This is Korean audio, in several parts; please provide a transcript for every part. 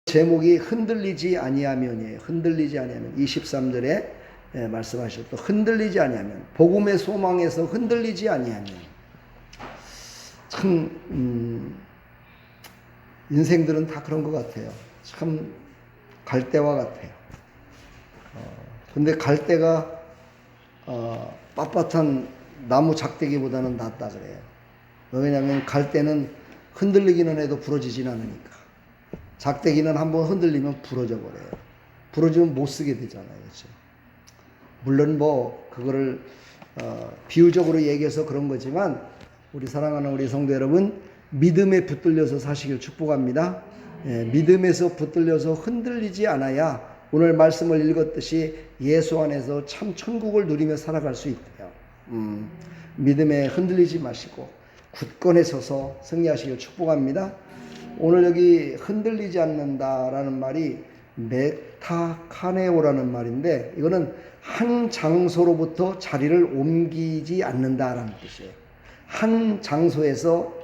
제목이 흔들리지 아니하면이에요. 흔들리지 아니하면. 23절에 말씀하셨고, 흔들리지 아니하면, 복음의 소망에서 흔들리지 아니하면. 참 인생들은 다 그런 것 같아요. 참 갈대와 같아요. 근데 갈대가 빳빳한 나무 작대기보다는 낫다 그래요. 왜냐하면 갈대는 흔들리기는 해도 부러지진 않으니까. 작대기는 한번 흔들리면 부러져 버려요. 부러지면 못 쓰게 되잖아요. 그렇죠? 물론 그거를 비유적으로 얘기해서 그런 거지만, 우리 사랑하는 우리 성도 여러분, 믿음에 붙들려서 사시길 축복합니다. 믿음에서 붙들려서 흔들리지 않아야 오늘 말씀을 읽었듯이 예수 안에서 참 천국을 누리며 살아갈 수 있대요. 믿음에 흔들리지 마시고 굳건히 서서 승리하시길 축복합니다. 오늘 여기 흔들리지 않는다라는 말이 메타카네오라는 말인데, 이거는 한 장소로부터 자리를 옮기지 않는다라는 뜻이에요. 한 장소에서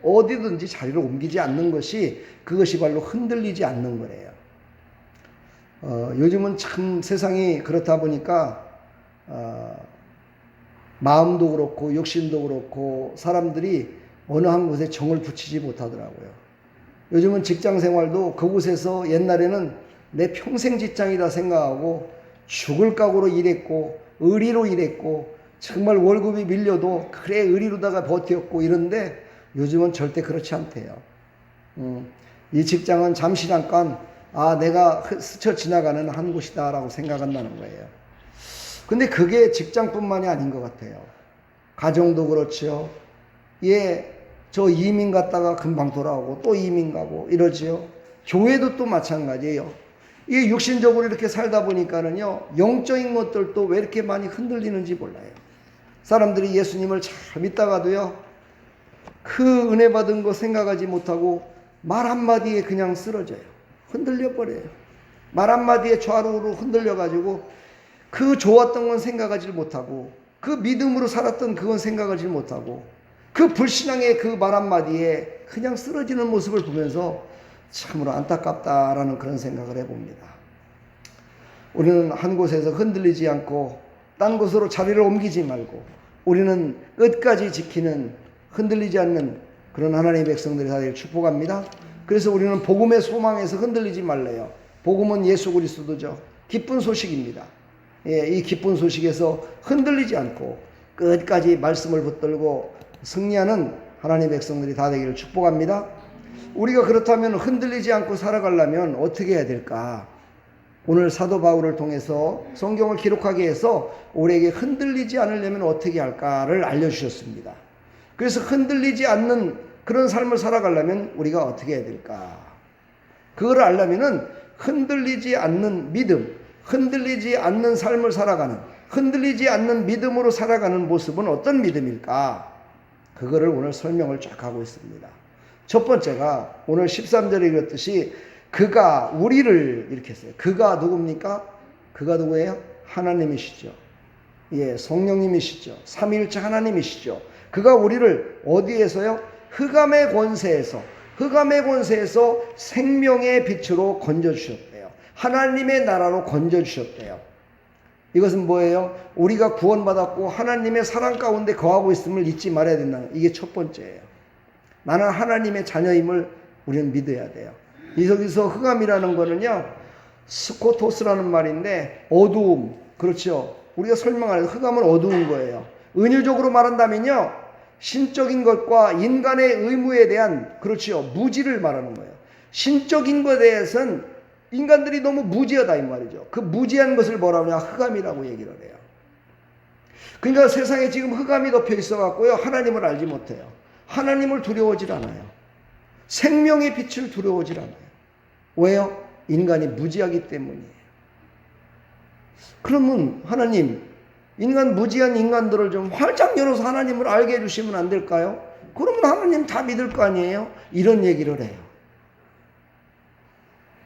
어디든지 자리를 옮기지 않는 것이, 그것이 바로 흔들리지 않는 거래요. 요즘은 참 세상이 그렇다 보니까 마음도 그렇고 욕심도 그렇고 사람들이 어느 한 곳에 정을 붙이지 못하더라고요. 요즘은 직장 생활도 그곳에서 옛날에는 내 평생 직장이다 생각하고 죽을 각오로 일했고 의리로 일했고 정말 월급이 밀려도 그래 의리로다가 버텼고 이런데, 요즘은 절대 그렇지 않대요. 이 직장은 잠시 잠깐 내가 스쳐 지나가는 한 곳이다 라고 생각한다는 거예요. 근데 그게 직장뿐만이 아닌 것 같아요. 가정도 그렇죠. 저 이민 갔다가 금방 돌아오고 또 이민 가고 이러지요. 교회도 또 마찬가지예요. 이게 육신적으로 이렇게 살다 보니까는요, 영적인 것들도 왜 이렇게 많이 흔들리는지 몰라요. 사람들이 예수님을 잘 믿다가도요, 그 은혜 받은 거 생각하지 못하고 말 한마디에 그냥 쓰러져요. 흔들려 버려요. 말 한마디에 좌우로 흔들려 가지고 그 좋았던 건 생각하지 못하고, 그 믿음으로 살았던 그건 생각하지 못하고, 그 불신앙의 그 말 한마디에 그냥 쓰러지는 모습을 보면서 참으로 안타깝다라는 그런 생각을 해봅니다. 우리는 한 곳에서 흔들리지 않고 딴 곳으로 자리를 옮기지 말고, 우리는 끝까지 지키는, 흔들리지 않는 그런 하나님의 백성들이 되기를 축복합니다. 그래서 우리는 복음의 소망에서 흔들리지 말래요. 복음은 예수 그리스도죠. 기쁜 소식입니다. 이 기쁜 소식에서 흔들리지 않고 끝까지 말씀을 붙들고 승리하는 하나님의 백성들이 다 되기를 축복합니다. 우리가 그렇다면 흔들리지 않고 살아가려면 어떻게 해야 될까? 오늘 사도 바울을 통해서 성경을 기록하게 해서 우리에게 흔들리지 않으려면 어떻게 할까를 알려주셨습니다. 그래서 흔들리지 않는 그런 삶을 살아가려면 우리가 어떻게 해야 될까? 그걸 알려면은 흔들리지 않는 믿음, 흔들리지 않는 삶을 살아가는, 흔들리지 않는 믿음으로 살아가는 모습은 어떤 믿음일까? 그거를 오늘 설명을 쫙 하고 있습니다. 첫 번째가 오늘 13절에 읽었듯이 그가 우리를 이렇게 했어요. 그가 누굽니까? 그가 누구예요? 하나님이시죠. 성령님이시죠. 삼위일체 하나님이시죠. 그가 우리를 어디에서요? 흑암의 권세에서 생명의 빛으로 건져주셨대요. 하나님의 나라로 건져주셨대요. 이것은 뭐예요? 우리가 구원받았고 하나님의 사랑 가운데 거하고 있음을 잊지 말아야 된다는, 이게 첫 번째예요. 나는 하나님의 자녀임을 우리는 믿어야 돼요. 여기서 흑암이라는 거는요, 스코토스라는 말인데 어두움, 그렇죠. 우리가 설명하는 흑암은 어두운 거예요. 은유적으로 말한다면요, 신적인 것과 인간의 의무에 대한, 그렇죠, 무지를 말하는 거예요. 신적인 것에 대해서는 인간들이 너무 무지하다 이 말이죠. 그 무지한 것을 뭐라고 하냐, 흑암이라고 얘기를 해요. 그러니까 세상에 지금 흑암이 덮여 있어 갖고요, 하나님을 알지 못해요. 하나님을 두려워하지 않아요. 생명의 빛을 두려워하지 않아요. 왜요? 인간이 무지하기 때문이에요. 그러면 하나님, 무지한 인간들을 좀 활짝 열어서 하나님을 알게 해주시면 안 될까요? 그러면 하나님 다 믿을 거 아니에요? 이런 얘기를 해요.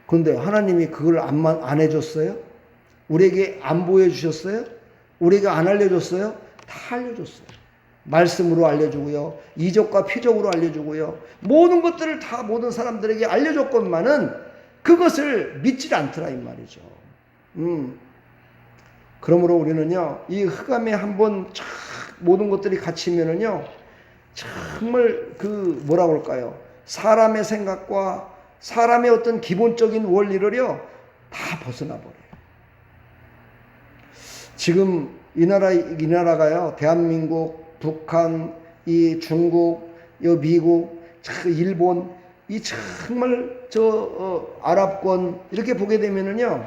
그런데 하나님이 그걸 안 해줬어요? 우리에게 안 보여주셨어요? 우리에게 안 알려줬어요? 다 알려줬어요. 말씀으로 알려주고요, 이적과 표적으로 알려주고요, 모든 것들을 다 모든 사람들에게 알려줬건만은 그것을 믿질 않더라 이 말이죠. 그러므로 우리는요, 이 흑암에 한번 쫙 모든 것들이 갇히면은요, 정말 그 뭐라고 할까요? 사람의 생각과 사람의 어떤 기본적인 원리를요, 다 벗어나 버려요. 지금 이 나라가요, 대한민국, 북한, 이 중국, 이 미국, 일본, 이 정말 아랍권 이렇게 보게 되면은요,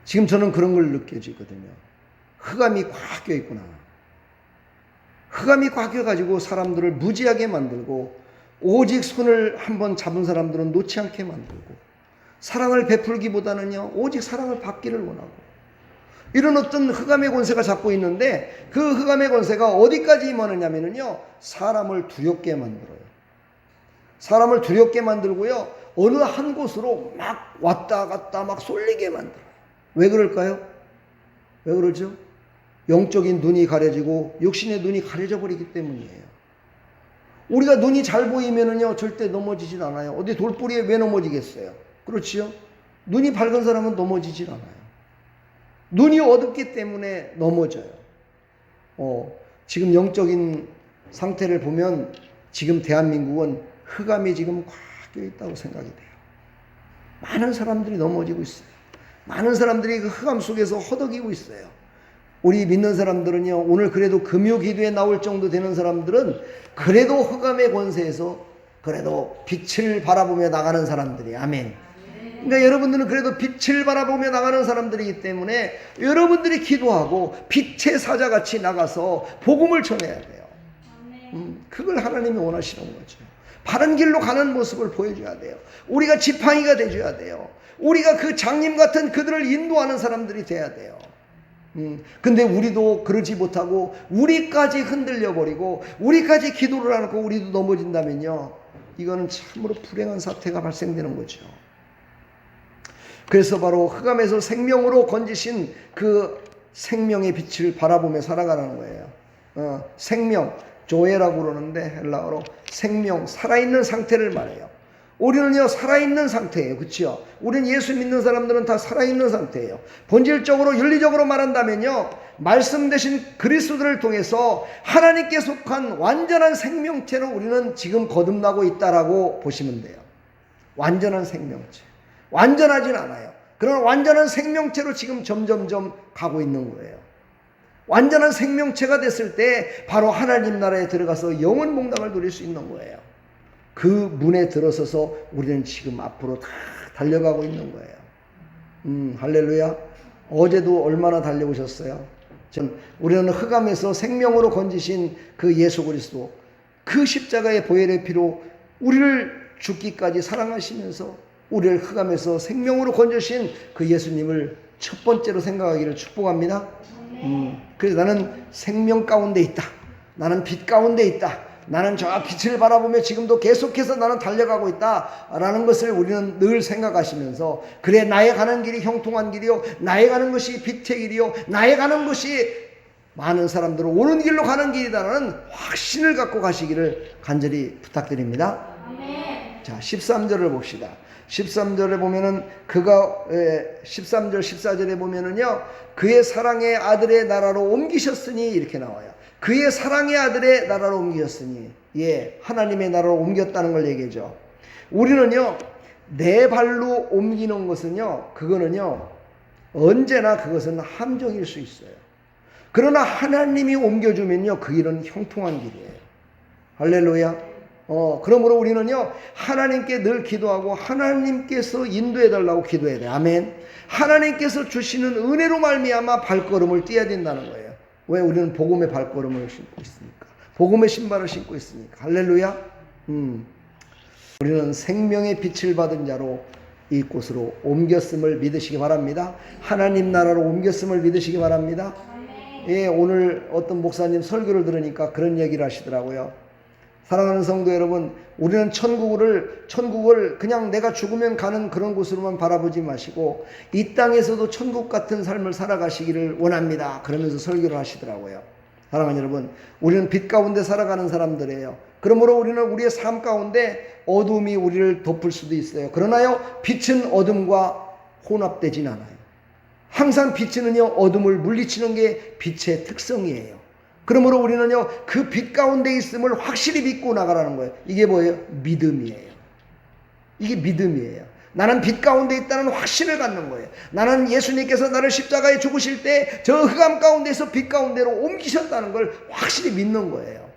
지금 저는 그런 걸 느껴지거든요. 흑암이 꽉 껴있구나. 흑암이 꽉 껴가지고 사람들을 무지하게 만들고, 오직 손을 한번 잡은 사람들은 놓지 않게 만들고, 사랑을 베풀기보다는요, 오직 사랑을 받기를 원하고, 이런 어떤 흑암의 권세가 잡고 있는데, 그 흑암의 권세가 어디까지 임하느냐면요, 사람을 두렵게 만들어요. 사람을 두렵게 만들고요, 어느 한 곳으로 막 왔다 갔다 막 쏠리게 만들어요. 왜 그럴까요? 왜 그러죠? 영적인 눈이 가려지고 육신의 눈이 가려져 버리기 때문이에요. 우리가 눈이 잘 보이면은요, 절대 넘어지진 않아요. 어디 돌뿌리에 왜 넘어지겠어요? 그렇지요? 눈이 밝은 사람은 넘어지질 않아요. 눈이 어둡기 때문에 넘어져요. 지금 영적인 상태를 보면 지금 대한민국은 흑암이 지금 꽉 껴있다고 생각이 돼요. 많은 사람들이 넘어지고 있어요. 많은 사람들이 그 흑암 속에서 허덕이고 있어요. 우리 믿는 사람들은요, 오늘 그래도 금요 기도에 나올 정도 되는 사람들은 그래도 흑암의 권세에서 그래도 빛을 바라보며 나가는 사람들이, 아멘. 그러니까 여러분들은 그래도 빛을 바라보며 나가는 사람들이기 때문에 여러분들이 기도하고 빛의 사자같이 나가서 복음을 전해야 돼요. 그걸 하나님이 원하시는 거죠. 바른 길로 가는 모습을 보여줘야 돼요. 우리가 지팡이가 돼줘야 돼요. 우리가 그 장님 같은 그들을 인도하는 사람들이 돼야 돼요. 근데 우리도 그러지 못하고 우리까지 흔들려 버리고 우리까지 기도를 안 하고 우리도 넘어진다면요, 이거는 참으로 불행한 사태가 발생되는 거죠. 그래서 바로 흑암에서 생명으로 건지신 그 생명의 빛을 바라보며 살아가는 거예요. 생명, 조에라고 그러는데 헬라어로 생명, 살아있는 상태를 말해요. 우리는요, 살아있는 상태예요. 그렇죠? 우리는 예수 믿는 사람들은 다 살아있는 상태예요. 본질적으로 윤리적으로 말한다면요, 말씀 되신 그리스도를 통해서 하나님께 속한 완전한 생명체로 우리는 지금 거듭나고 있다라고 보시면 돼요. 완전한 생명체. 완전하진 않아요. 그러나 완전한 생명체로 지금 점점점 가고 있는 거예요. 완전한 생명체가 됐을 때 바로 하나님 나라에 들어가서 영원 복락을 누릴 수 있는 거예요. 그 문에 들어서서 우리는 지금 앞으로 다 달려가고 있는 거예요. 할렐루야. 어제도 얼마나 달려오셨어요? 우리는 흑암에서 생명으로 건지신 그 예수 그리스도, 그 십자가의 보혈의 피로 우리를 죽기까지 사랑하시면서 우리를 흑암에서 생명으로 건져주신 그 예수님을 첫 번째로 생각하기를 축복합니다. 그래서 나는 생명 가운데 있다. 나는 빛 가운데 있다. 나는 저 빛을 바라보며 지금도 계속해서 나는 달려가고 있다라는 것을 우리는 늘 생각하시면서, 그래 나의 가는 길이 형통한 길이요, 나의 가는 것이 빛의 길이요, 나의 가는 것이 많은 사람들은 오는 길로 가는 길이다라는 확신을 갖고 가시기를 간절히 부탁드립니다. 자, 13절을 봅시다. 13절에 보면은 13절 14절에 보면은요, 그의 사랑의 아들의 나라로 옮기셨으니 이렇게 나와요. 그의 사랑의 아들의 나라로 옮기셨으니, 예, 하나님의 나라로 옮겼다는 걸 얘기하죠. 우리는요, 내 발로 옮기는 것은요, 그거는요, 언제나 그것은 함정일 수 있어요. 그러나 하나님이 옮겨주면요, 그 길은 형통한 길이에요. 할렐루야. 그러므로 우리는요, 하나님께 늘 기도하고 하나님께서 인도해달라고 기도해야 돼요. 아멘. 하나님께서 주시는 은혜로 말미암아 발걸음을 띄어야 된다는 거예요. 왜? 우리는 복음의 발걸음을 신고 있으니까. 복음의 신발을 신고 있으니까. 할렐루야. 우리는 생명의 빛을 받은 자로 이곳으로 옮겼음을 믿으시기 바랍니다. 하나님 나라로 옮겼음을 믿으시기 바랍니다. 예, 오늘 어떤 목사님 설교를 들으니까 그런 얘기를 하시더라고요. 사랑하는 성도 여러분, 우리는 천국을 그냥 내가 죽으면 가는 그런 곳으로만 바라보지 마시고 이 땅에서도 천국 같은 삶을 살아가시기를 원합니다. 그러면서 설교를 하시더라고요. 사랑하는 여러분, 우리는 빛 가운데 살아가는 사람들이에요. 그러므로 우리는 우리의 삶 가운데 어둠이 우리를 덮을 수도 있어요. 그러나요, 빛은 어둠과 혼합되진 않아요. 항상 빛은요, 어둠을 물리치는 게 빛의 특성이에요. 그러므로 우리는요, 그 빛 가운데 있음을 확실히 믿고 나가라는 거예요. 이게 뭐예요? 믿음이에요. 이게 믿음이에요. 나는 빛 가운데 있다는 확신을 갖는 거예요. 나는 예수님께서 나를 십자가에 죽으실 때 저 흑암 가운데서 빛 가운데로 옮기셨다는 걸 확실히 믿는 거예요.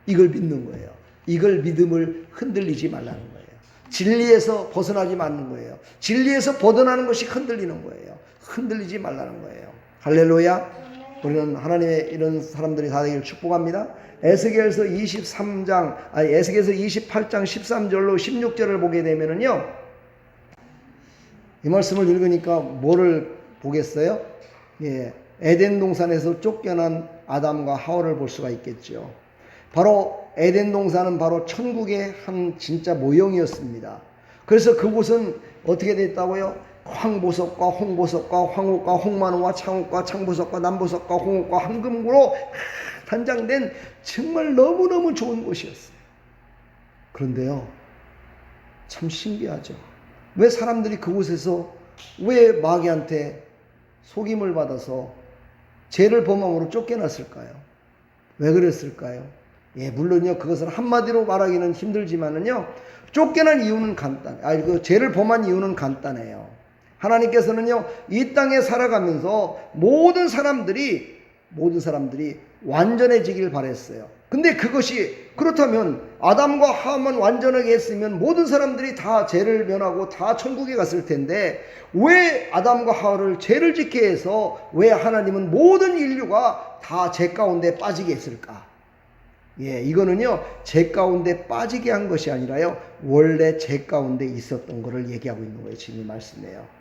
이걸 믿는 거예요. 이걸 믿음을 흔들리지 말라는 거예요. 진리에서 벗어나지 말는 거예요. 진리에서 벗어나는 것이 흔들리는 거예요. 흔들리지 말라는 거예요. 할렐루야. 우리는 하나님의 이런 사람들이 다 되기를 축복합니다. 에스겔서 28장 13절로 16절을 보게 되면은요, 이 말씀을 읽으니까 뭐를 보겠어요? 예, 에덴 동산에서 쫓겨난 아담과 하와를 볼 수가 있겠죠. 바로 에덴 동산은 바로 천국의 한 진짜 모형이었습니다. 그래서 그곳은 어떻게 됐다고요? 황보석과 홍보석과 황옥과 홍만호와 창옥과 창보석과 남보석과 홍옥과 황금으로 단장된 정말 너무너무 좋은 곳이었어요. 그런데요, 참 신기하죠. 왜 사람들이 그곳에서 왜 마귀한테 속임을 받아서 죄를 범함으로 쫓겨났을까요? 왜 그랬을까요? 예, 물론요, 그것을 한마디로 말하기는 힘들지만은요, 쫓겨난 이유는 그 죄를 범한 이유는 간단해요. 하나님께서는요, 이 땅에 살아가면서 모든 사람들이 완전해지길 바랬어요. 근데 그것이 그렇다면 아담과 하와만 완전하게 했으면 모든 사람들이 다 죄를 면하고 다 천국에 갔을 텐데, 왜 아담과 하와를 죄를 짓게 해서 왜 하나님은 모든 인류가 다 죄 가운데 빠지게 했을까? 예, 이거는요, 죄 가운데 빠지게 한 것이 아니라요, 원래 죄 가운데 있었던 것을 얘기하고 있는 거예요. 지금 이 말씀이에요.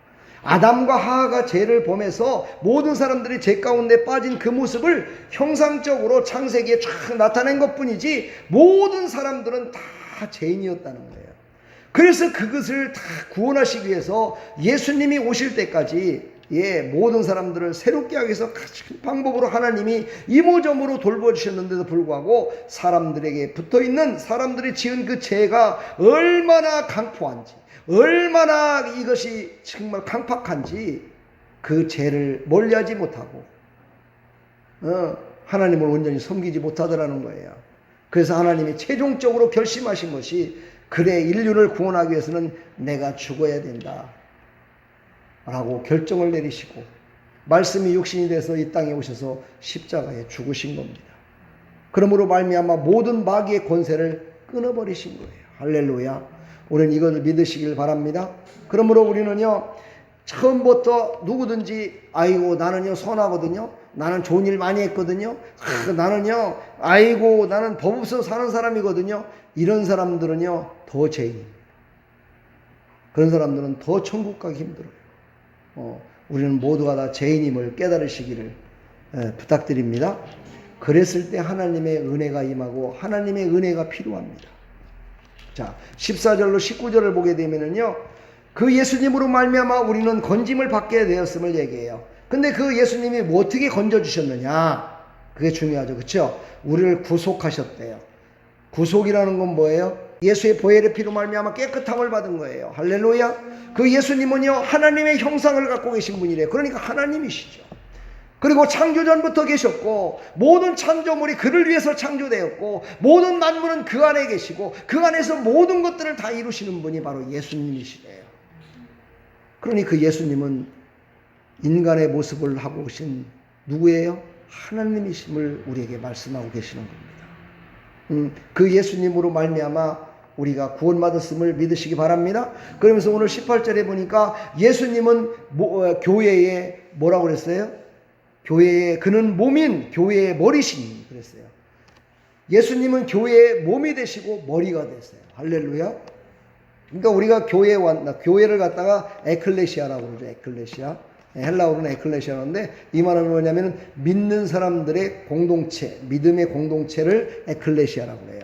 아담과 하와가 죄를 범해서 모든 사람들이 죄 가운데 빠진 그 모습을 형상적으로 창세기에 쫙 나타낸 것뿐이지, 모든 사람들은 다 죄인이었다는 거예요. 그래서 그것을 다 구원하시기 위해서 예수님이 오실 때까지, 예, 모든 사람들을 새롭게 하기 위해서 같은 방법으로 하나님이 이모저모로 돌보주셨는데도 불구하고 사람들에게 붙어있는, 사람들이 지은 그 죄가 얼마나 강포한지, 얼마나 이것이 정말 강팍한지 그 죄를 멀리하지 못하고 하나님을 온전히 섬기지 못하더라는 거예요. 그래서 하나님이 최종적으로 결심하신 것이, 그래, 인류를 구원하기 위해서는 내가 죽어야 된다 라고 결정을 내리시고, 말씀이 육신이 돼서 이 땅에 오셔서 십자가에 죽으신 겁니다. 그러므로 말미암아 모든 마귀의 권세를 끊어버리신 거예요. 할렐루야. 우리는 이것을 믿으시길 바랍니다. 그러므로 우리는요, 처음부터 누구든지 아이고 나는요 선하거든요, 나는 좋은 일 많이 했거든요, 나는요 아이고 나는 법 없어 사는 사람이거든요, 이런 사람들은요 더 죄인입니다. 그런 사람들은 더 천국 가기 힘들어요. 우리는 모두가 다 죄인임을 깨달으시기를 부탁드립니다. 그랬을 때 하나님의 은혜가 임하고 하나님의 은혜가 필요합니다. 자, 14절로 19절을 보게 되면은요, 그 예수님으로 말미암아 우리는 건짐을 받게 되었음을 얘기해요. 근데 그 예수님이 뭐 어떻게 건져주셨느냐? 그게 중요하죠. 그렇죠? 우리를 구속하셨대요. 구속이라는 건 뭐예요? 예수의 보혈의 피로 말미암아 깨끗함을 받은 거예요. 할렐루야. 그 예수님은요, 하나님의 형상을 갖고 계신 분이래요. 그러니까 하나님이시죠. 그리고 창조전부터 계셨고, 모든 창조물이 그를 위해서 창조되었고, 모든 만물은 그 안에 계시고, 그 안에서 모든 것들을 다 이루시는 분이 바로 예수님이시래요. 그러니 그 예수님은 인간의 모습을 하고 오신 누구예요? 하나님이심을 우리에게 말씀하고 계시는 겁니다. 그 예수님으로 말미암아 우리가 구원받았음을 믿으시기 바랍니다. 그러면서 오늘 18절에 보니까 예수님은 교회에 뭐라고 그랬어요? 교회의, 그는 몸인 교회의 머리시니 그랬어요. 예수님은 교회의 몸이 되시고 머리가 됐어요. 할렐루야. 그러니까 우리가 교회에 왔나, 교회를 갖다가 에클레시아라고 그러죠. 에클레시아. 헬라어로는 에클레시아인데, 이 말은 뭐냐면 믿는 사람들의 공동체, 믿음의 공동체를 에클레시아라고 해요.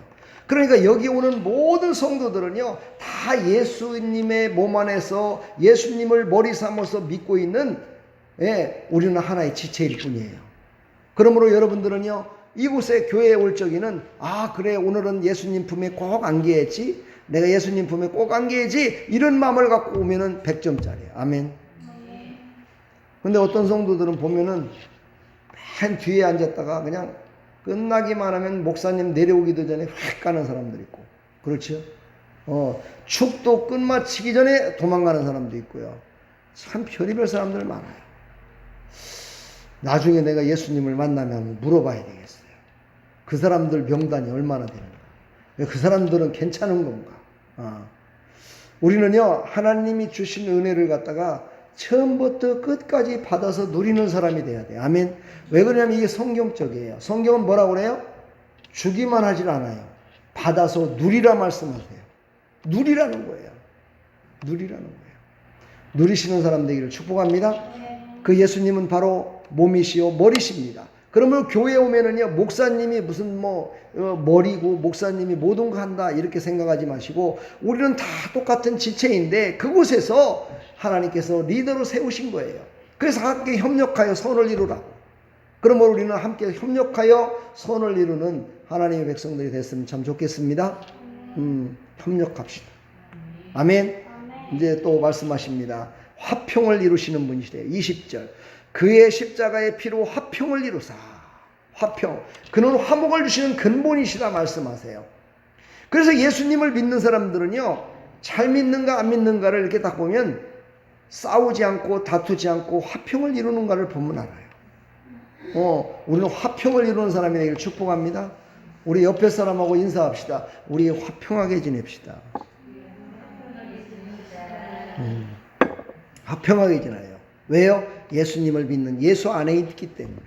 그러니까 여기 오는 모든 성도들은요, 다 예수님의 몸 안에서 예수님을 머리 삼아서 믿고 있는, 예, 우리는 하나의 지체일 뿐이에요. 그러므로 여러분들은요, 이곳에 교회에 올 적에는 아 그래 오늘은 예수님 품에 꼭 안겨야지, 내가 예수님 품에 꼭 안겨야지, 이런 마음을 갖고 오면은 100점짜리야. 아멘. 근데 어떤 성도들은 보면은 맨 뒤에 앉았다가 그냥 끝나기만 하면 목사님 내려오기도 전에 확 가는 사람들 있고, 그렇죠? 축도 끝마치기 전에 도망가는 사람도 있고요. 참 별의별 사람들 많아요. 나중에 내가 예수님을 만나면 물어봐야 되겠어요. 그 사람들 명단이 얼마나 되는가? 그 사람들은 괜찮은 건가? 우리는요, 하나님이 주신 은혜를 갖다가 처음부터 끝까지 받아서 누리는 사람이 돼야 돼요. 아멘. 왜 그러냐면 이게 성경적이에요. 성경은 뭐라고 그래요? 주기만 하질 않아요. 받아서 누리라 말씀하세요. 누리라는 거예요. 누리라는 거예요. 누리시는 사람 되기를 축복합니다. 그 예수님은 바로 몸이시요 머리십니다. 그러면 교회에 오면은요, 목사님이 무슨 머리고 목사님이 모든 거 한다 이렇게 생각하지 마시고, 우리는 다 똑같은 지체인데 그곳에서 하나님께서 리더로 세우신 거예요. 그래서 함께 협력하여 선을 이루라고. 그러면 우리는 함께 협력하여 선을 이루는 하나님의 백성들이 됐으면 참 좋겠습니다. 협력합시다. 아멘. 이제 또 말씀하십니다. 화평을 이루시는 분이시래요. 20절. 그의 십자가의 피로 화평을 이루사. 화평. 그는 화목을 주시는 근본이시라 말씀하세요. 그래서 예수님을 믿는 사람들은요, 잘 믿는가 안 믿는가를 이렇게 딱 보면 싸우지 않고 다투지 않고 화평을 이루는가를 보면 알아요. 우리는 화평을 이루는 사람이 되기를 축복합니다. 우리 옆에 사람하고 인사합시다. 우리 화평하게 지냅시다. 화평하게 지내요. 왜요? 예수님을 믿는, 예수 안에 있기 때문에.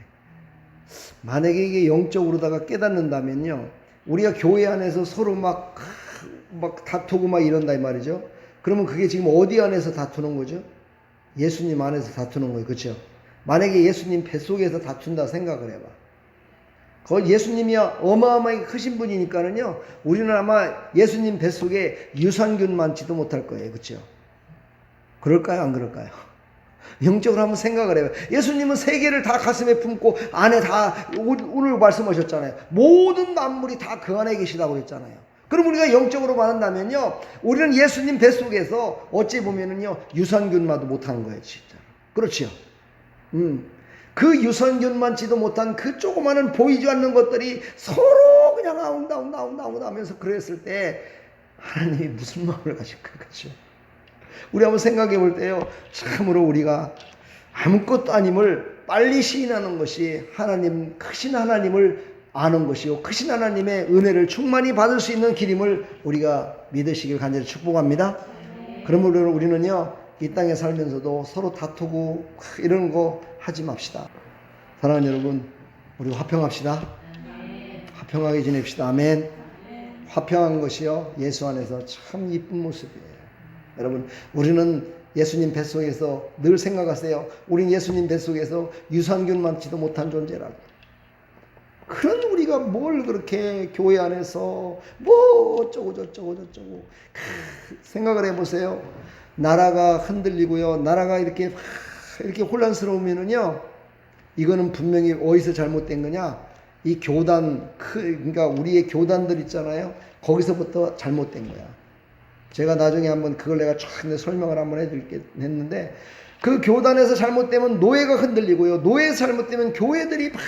만약에 이게 영적으로다가 깨닫는다면요, 우리가 교회 안에서 서로 막 다투고 막 이런다 이 말이죠. 그러면 그게 지금 어디 안에서 다투는 거죠? 예수님 안에서 다투는 거예요. 그렇죠? 만약에 예수님 뱃속에서 다툰다 생각을 해봐. 거기 예수님이 어마어마하게 크신 분이니까는요, 우리는 아마 예수님 뱃속에 유산균 많지도 못할 거예요. 그렇죠? 그럴까요? 안 그럴까요? 영적으로 한번 생각을 해요. 예수님은 세계를 다 가슴에 품고 안에 다, 오늘 말씀하셨잖아요. 모든 만물이 다 그 안에 계시다고 그랬잖아요. 그럼 우리가 영적으로 말한다면요, 우리는 예수님 뱃속에서 어찌 보면은요, 유산균만도 못하는 거예요, 진짜. 그렇죠? 그 유산균 많지도 못한 그 조그마한 보이지 않는 것들이 서로 그냥 아웅다웅 하면서 그랬을 때 하나님이 무슨 마음을 가질까? 그렇죠? 우리 한번 생각해 볼 때요, 참으로 우리가 아무것도 아님을 빨리 시인하는 것이 하나님, 크신 하나님을 아는 것이요, 크신 하나님의 은혜를 충만히 받을 수 있는 길임을 우리가 믿으시길 간절히 축복합니다. 그러므로 우리는요, 이 땅에 살면서도 서로 다투고 이런 거 하지 맙시다. 사랑하는 여러분, 우리 화평합시다. 화평하게 지냅시다. 아멘. 화평한 것이요, 예수 안에서 참 이쁜 모습이에요. 여러분, 우리는 예수님 뱃속에서 늘 생각하세요. 우린 예수님 뱃속에서 유산균 많지도 못한 존재라고. 그런 우리가 뭘 그렇게 교회 안에서 어쩌고 저쩌고 생각을 해보세요. 나라가 흔들리고요, 나라가 이렇게 혼란스러우면은요, 이거는 분명히 어디서 잘못된 거냐? 이 교단, 그러니까 우리의 교단들 있잖아요. 거기서부터 잘못된 거야. 제가 나중에 한번 그걸 내가 쫙 설명을 한번 했는데, 그 교단에서 잘못되면 노예가 흔들리고요, 노예에서 잘못되면 교회들이 막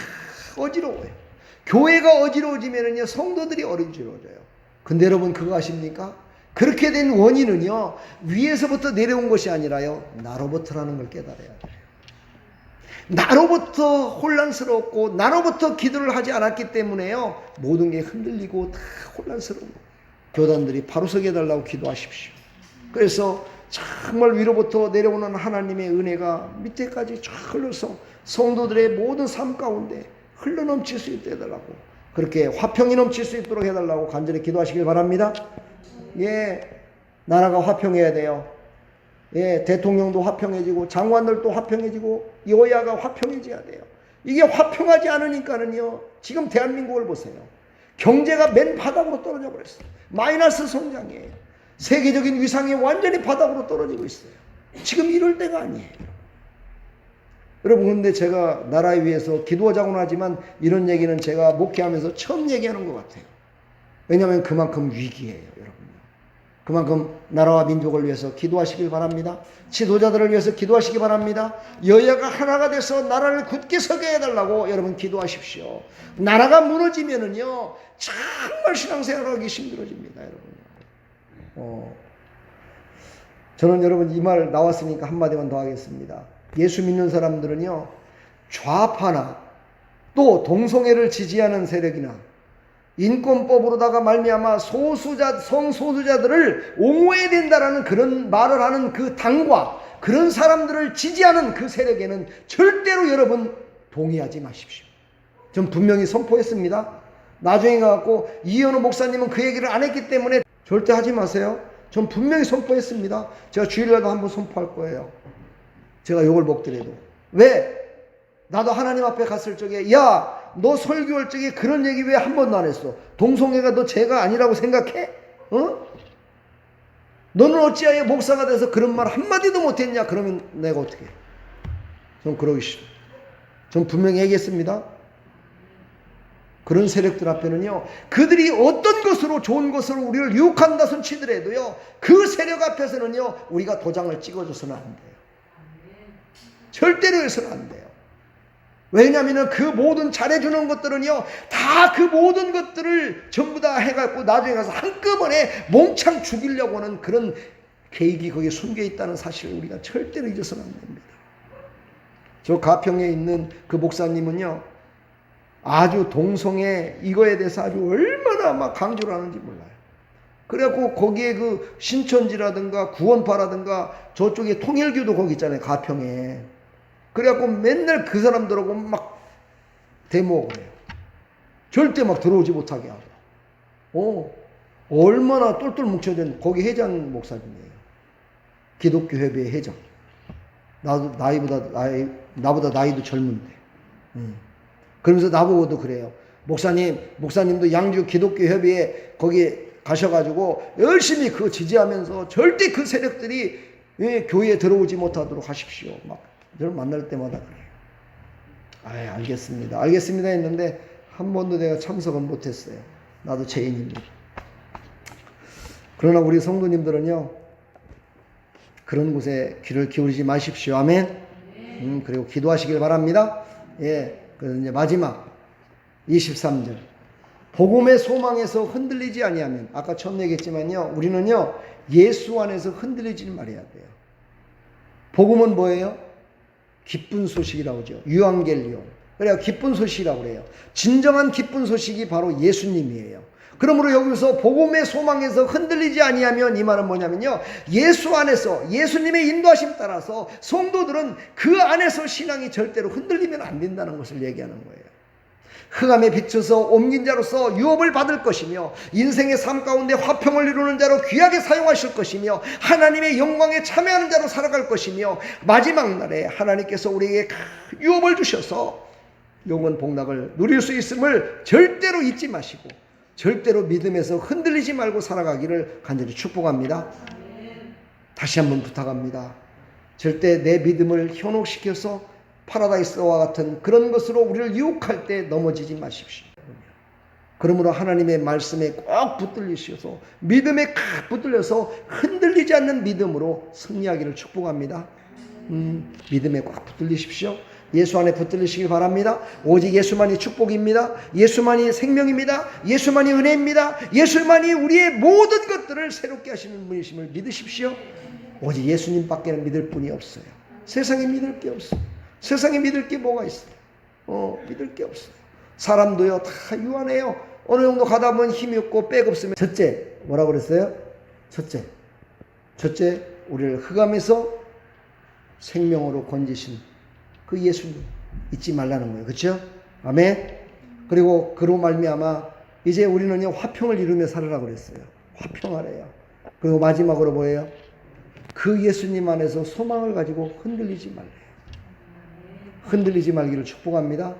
어지러워요. 교회가 어지러워지면은요, 성도들이 어지러워져요. 근데 여러분 그거 아십니까? 그렇게 된 원인은요, 위에서부터 내려온 것이 아니라요, 나로부터라는 걸 깨달아야 돼요. 나로부터 혼란스럽고 나로부터 기도를 하지 않았기 때문에요, 모든 게 흔들리고 다 혼란스러운 거예요. 교단들이 바로 서게 해달라고 기도하십시오. 그래서 정말 위로부터 내려오는 하나님의 은혜가 밑에까지 쫙 흘러서 성도들의 모든 삶 가운데 흘러넘칠 수 있게 해달라고, 그렇게 화평이 넘칠 수 있도록 해달라고 간절히 기도하시길 바랍니다. 예, 나라가 화평해야 돼요. 예, 대통령도 화평해지고 장관들도 화평해지고 여야가 화평해져야 돼요. 이게 화평하지 않으니까는요, 지금 대한민국을 보세요. 경제가 맨 바닥으로 떨어져 버렸어요. 마이너스 성장이에요. 세계적인 위상이 완전히 바닥으로 떨어지고 있어요. 지금 이럴 때가 아니에요. 여러분, 근데 제가 나라에 위해서 기도하자고는 하지만 이런 얘기는 제가 목회하면서 처음 얘기하는 것 같아요. 왜냐하면 그만큼 위기예요, 여러분. 그만큼 나라와 민족을 위해서 기도하시길 바랍니다. 지도자들을 위해서 기도하시기 바랍니다. 여야가 하나가 돼서 나라를 굳게 서게 해달라고 여러분 기도하십시오. 나라가 무너지면은요, 정말 신앙생활하기 힘들어집니다, 여러분. 저는 여러분 이 말 나왔으니까 한마디만 더 하겠습니다. 예수 믿는 사람들은요, 좌파나 또 동성애를 지지하는 세력이나 인권법으로다가 말미암아 성소수자들을 옹호해야 된다라는 그런 말을 하는 그 당과 그런 사람들을 지지하는 그 세력에는 절대로 여러분 동의하지 마십시오. 전 분명히 선포했습니다. 나중에 가갖고 이현우 목사님은 그 얘기를 안 했기 때문에 절대 하지 마세요. 전 분명히 선포했습니다. 제가 주일날도 한번 선포할 거예요. 제가 욕을 먹더라도. 왜? 나도 하나님 앞에 갔을 적에, 야, 너 설교할 적에 그런 얘기 왜 한 번도 안 했어? 동성애가 너 죄가 아니라고 생각해? 너는 어찌하여 목사가 돼서 그런 말 한마디도 못했냐? 그러면 내가 어떻게 해? 전 그러기 싫어. 전 분명히 얘기했습니다. 그런 세력들 앞에는요, 그들이 어떤 것으로 좋은 것으로 우리를 유혹한다 손 치더라도요, 그 세력 앞에서는요, 우리가 도장을 찍어줘서는 안 돼요. 절대로 해서는 안 돼요. 왜냐하면 그 모든 잘해주는 것들은요, 다 그 모든 것들을 전부 다 해갖고 나중에 가서 한꺼번에 몽창 죽이려고 하는 그런 계획이 거기에 숨겨 있다는 사실을 우리가 절대로 잊어서는 안 됩니다. 저 가평에 있는 그 목사님은요, 아주 동성애 이거에 대해서 아주 얼마나 막 강조를 하는지 몰라요. 그래갖고 거기에 그 신천지라든가 구원파라든가 저쪽에 통일교도 거기 있잖아요, 가평에. 그래갖고 맨날 그 사람들하고 막 대모하고 해요. 절대 막 들어오지 못하게 하고. 얼마나 똘똘 뭉쳐진 거기 회장 목사님이에요. 기독교 협의회 회장. 나보다 나이도 젊은데. 그러면서 나보고도 그래요. 목사님도 양주 기독교 협의회 거기에 가셔가지고 열심히 그거 지지하면서 절대 그 세력들이 교회에 들어오지 못하도록 하십시오. 막 저를 만날 때마다 그래요. 알겠습니다. 알겠습니다 했는데 한 번도 내가 참석은 못했어요. 나도 죄인입니다. 그러나 우리 성도님들은요, 그런 곳에 귀를 기울이지 마십시오. 아멘. 그리고 기도하시길 바랍니다. 그래서 이제 마지막 23절. 복음의 소망에서 흔들리지 아니하면, 아까 처음 얘기했지만요, 우리는요, 예수 안에서 흔들리지 말아야 돼요. 복음은 뭐예요? 기쁜 소식이라고 하죠. 유앙겔리온. 그래요. 기쁜 소식이라고 그래요. 진정한 기쁜 소식이 바로 예수님이에요. 그러므로 여기서 복음의 소망에서 흔들리지 아니하면, 이 말은 뭐냐면요, 예수 안에서 예수님의 인도하심 따라서 성도들은 그 안에서 신앙이 절대로 흔들리면 안 된다는 것을 얘기하는 거예요. 흑암에 비춰서 옮긴 자로서 유업을 받을 것이며, 인생의 삶 가운데 화평을 이루는 자로 귀하게 사용하실 것이며, 하나님의 영광에 참여하는 자로 살아갈 것이며, 마지막 날에 하나님께서 우리에게 유업을 주셔서 영원 복락을 누릴 수 있음을 절대로 잊지 마시고, 절대로 믿음에서 흔들리지 말고 살아가기를 간절히 축복합니다. 다시 한번 부탁합니다. 절대 내 믿음을 현혹시켜서 파라다이스와 같은 그런 것으로 우리를 유혹할 때 넘어지지 마십시오. 그러므로 하나님의 말씀에 꼭 붙들리셔서 믿음에 꼭 붙들려서 흔들리지 않는 믿음으로 승리하기를 축복합니다. 믿음에 꼭 붙들리십시오. 예수 안에 붙들리시기 바랍니다. 오직 예수만이 축복입니다. 예수만이 생명입니다. 예수만이 은혜입니다. 예수만이 우리의 모든 것들을 새롭게 하시는 분이심을 믿으십시오. 오직 예수님밖에는 믿을 분이 없어요. 세상에 믿을 게 없어요. 세상에 믿을 게 뭐가 있어요? 믿을 게 없어요. 사람도요, 다 유한해요. 어느 정도 가다 보면 힘이 없고 백 없으면. 첫째, 뭐라고 그랬어요? 첫째, 우리를 흑암에서 생명으로 건지신 그 예수님 잊지 말라는 거예요. 그렇죠? 아멘. 그리고 그로 말미암아 이제 우리는요, 화평을 이루며 살으라고 그랬어요. 화평하래요. 그리고 마지막으로 뭐예요? 그 예수님 안에서 소망을 가지고 흔들리지 말래요. 흔들리지 말기를 축복합니다.